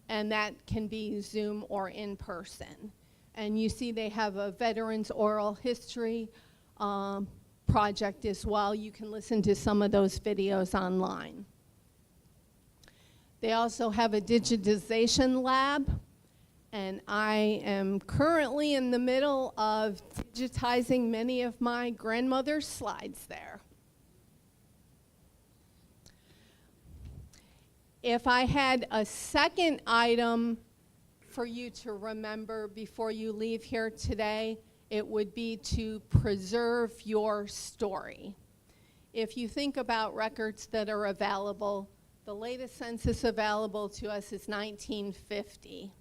And that can be Zoom or in person. And you see they have a veterans oral history project as well. You can listen to some of those videos online. They also have a digitization lab, and I am currently in the middle of digitizing many of my grandmother's slides there. If I had a second item for you to remember before you leave here today, it would be to preserve your story. If you think about records that are available, the latest census available to us is 1950.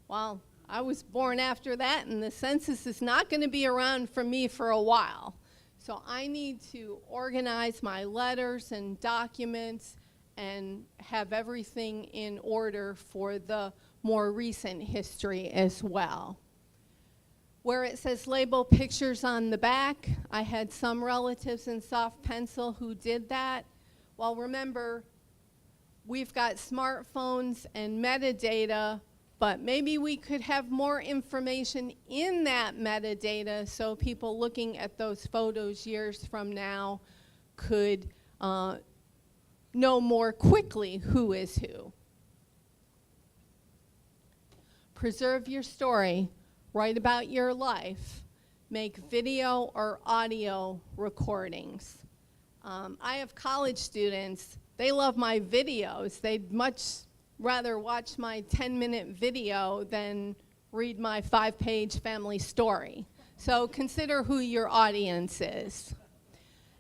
Well, I was born after that, and the census is not going to be around for me for a while. So I need to organize my letters and documents and have everything in order for the more recent history as well. Where it says label pictures on the back, I had some relatives in soft pencil who did that. Well, remember, we've got smartphones and metadata, but maybe we could have more information in that metadata so people looking at those photos years from now could know more quickly who is who. Preserve your story, write about your life, make video or audio recordings. I have college students, they love my videos. They'd much rather watch my 10-minute video than read my 5-page family story. So consider who your audience is.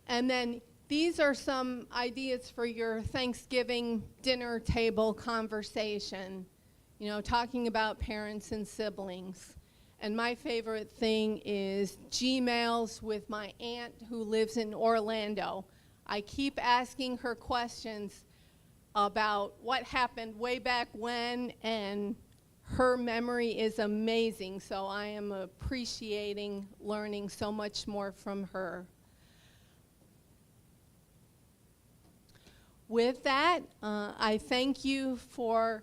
And then these are some ideas for your Thanksgiving dinner table conversation, you know, talking about parents and siblings. And my favorite thing is Gmails with my aunt who lives in Orlando. I keep asking her questions about what happened way back when, and her memory is amazing, so I am appreciating learning so much more from her. With that, I thank you for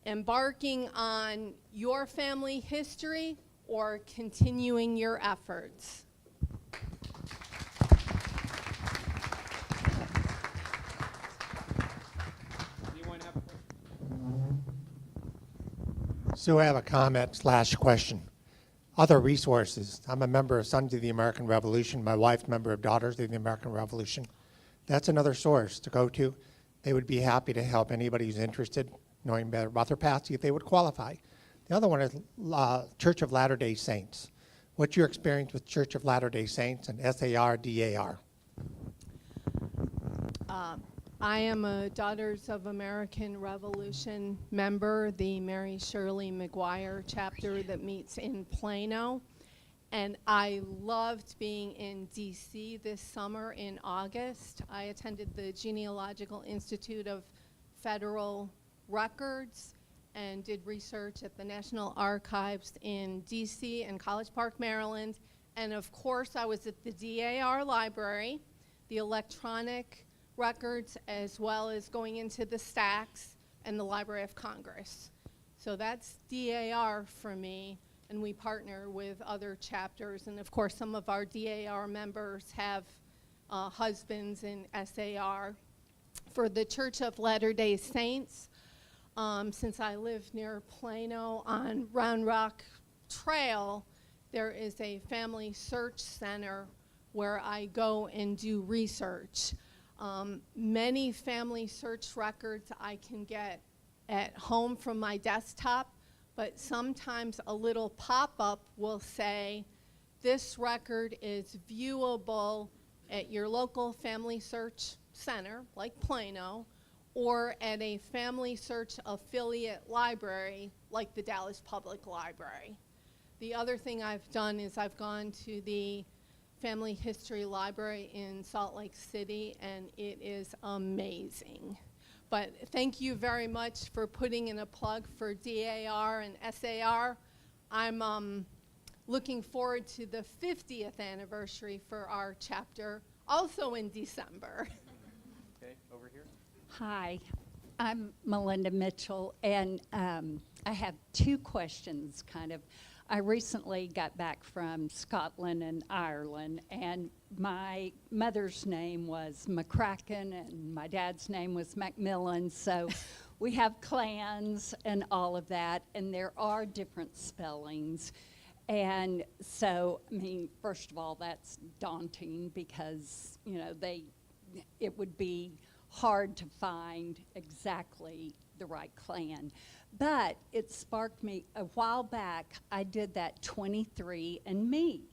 embarking on your family history or continuing your efforts.
Sue, I have a comment/question. Other resources. I'm a member of Sons of the American Revolution. My wife's a member of Daughters of the American Revolution. That's another source to go to. They would be happy to help anybody who's interested, knowing better about their past, see if they would qualify. The other one is Church of Latter-day Saints. What's your experience with Church of Latter-day Saints and SARDAR?
I am a Daughters of American Revolution member, the Mary Shirley McGuire chapter that meets in Plano. And I loved being in DC this summer in August. I attended the Genealogical Institute of Federal Records and did research at the National Archives in DC and College Park, Maryland. And of course, I was at the DAR library, the electronic records, as well as going into the stacks and the Library of Congress. So that's DAR for me, and we partner with other chapters. And of course, some of our DAR members have husbands in SAR. For the Church of Latter-day Saints, since I live near Plano on Round Rock Trail, there is a family search center where I go and do research. Many family search records I can get at home from my desktop, but sometimes a little pop-up will say, this record is viewable at your local family search center, like Plano, or at a family search affiliate library, like the Dallas Public Library. The other thing I've done is I've gone to the Family History Library in Salt Lake City, and it is amazing. But thank you very much for putting in a plug for DAR and SAR. I'm looking forward to the 50th anniversary for our chapter, also in December.
Okay, over here.
Hi, I'm Melinda Mitchell, and I have two questions, kind of. I recently got back from Scotland and Ireland, and my mother's name was McCracken, and my dad's name was Macmillan, so we have clans and all of that, and there are different spellings. And so, I mean, first of all, that's daunting because, you know, it would be hard to find exactly the right clan. But it sparked me a while back. I did that 23andMe,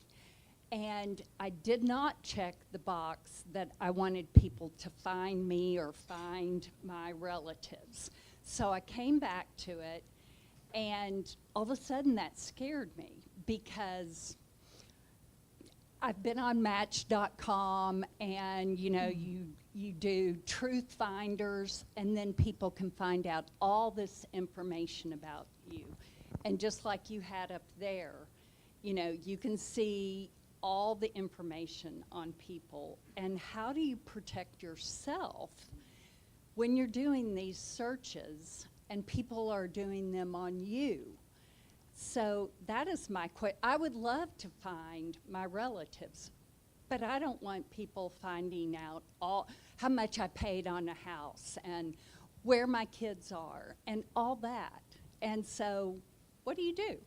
and I did not check the box that I wanted people to find me or find my relatives. So I came back to it, and all of a sudden that scared me because I've been on Match.com, and you know, you do truth finders, and then people can find out all this information about you. And just like you had up there, you know, you can see all the information on people. And how do you protect yourself when you're doing these searches and people are doing them on you? So that is my question. I would love to find my relatives, but I don't want people finding out how much I paid on a house and where my kids are and all that. And so what do you do?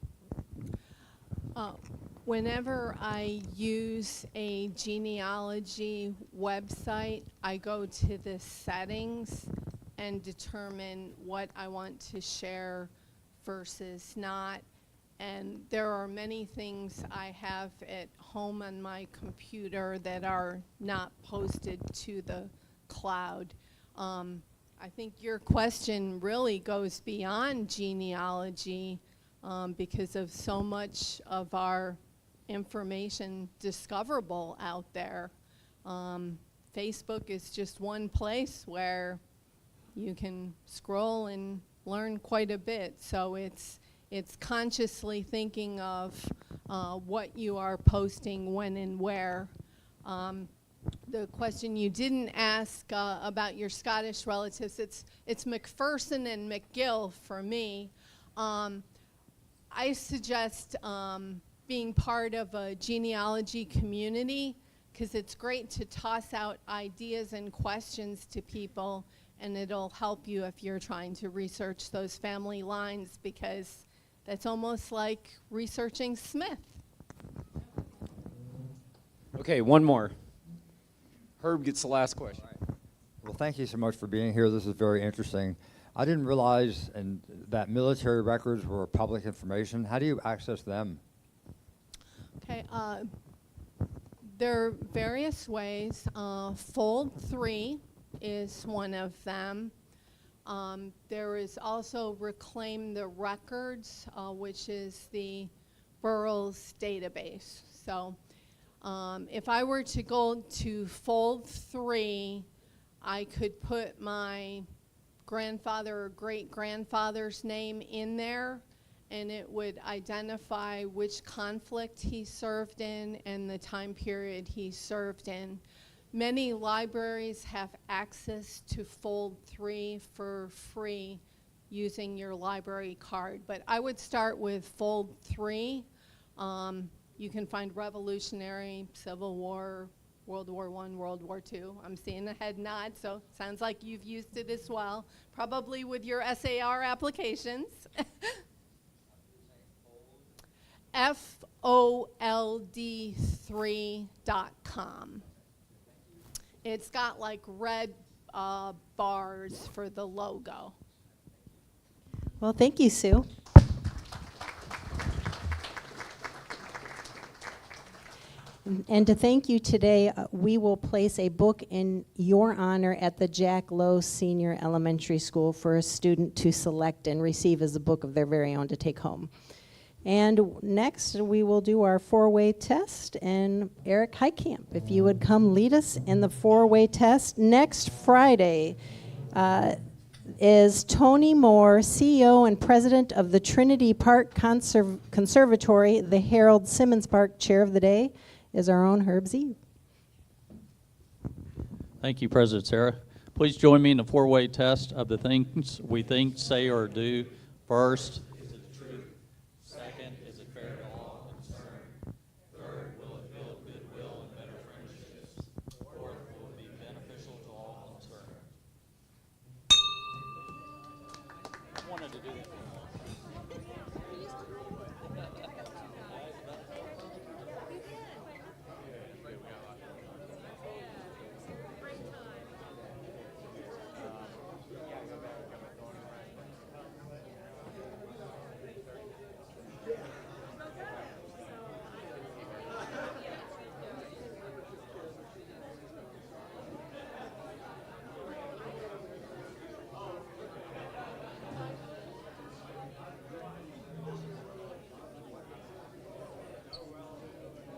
Whenever I use a genealogy website, I go to the settings and determine what I want to share versus not. And there are many things I have at home on my computer that are not posted to the cloud. I think your question really goes beyond genealogy because of so much of our information discoverable out there. Facebook is just one place where you can scroll and learn quite a bit. So it's consciously thinking of what you are posting, when and where. The question you didn't ask about your Scottish relatives, it's McPherson and McGill for me. I suggest being part of a genealogy community, because it's great to toss out ideas and questions to people, and it'll help you if you're trying to research those family lines, because that's almost like researching Smith.
Okay, one more. Herb gets the last question.
Well, thank you so much for being here. This is very interesting. I didn't realize that military records were public information. How do you access them?
Okay, there are various ways. Fold 3 is one of them. There is also Reclaim the Records, which is the Burroughs database. So if I were to go to Fold 3, I could put my grandfather or great-grandfather's name in there, and it would identify which conflict he served in and the time period he served in. Many libraries have access to Fold 3 for free using your library card, but I would start with Fold 3. You can find Revolutionary, Civil War, World War I, World War II. I'm seeing a head nod, so sounds like you've used it as well, probably with your SAR applications. FOLD3.com. It's got like red bars for the logo.
Well, thank you, Sue. And to thank you today, we will place a book in your honor at the Jack Lowe Senior Elementary School for a student to select and receive as a book of their very own to take home. And next, we will do our four-way test, and Eric HEITKAMP, if you would come lead us in the four-way test. Next Friday is Tony Moore, CEO and President of the Trinity Park Conservatory. The Harold Simmons Park Chair of the Day is our own Herb Zeeb.
Thank you, President Sarah. Please join me in the four-way test of the things we think, say, or do. First, is it true? Second, is it fair to all concerned? Third, will it build goodwill and better friendships? Fourth, will it be beneficial to all concerned? I wanted to do that.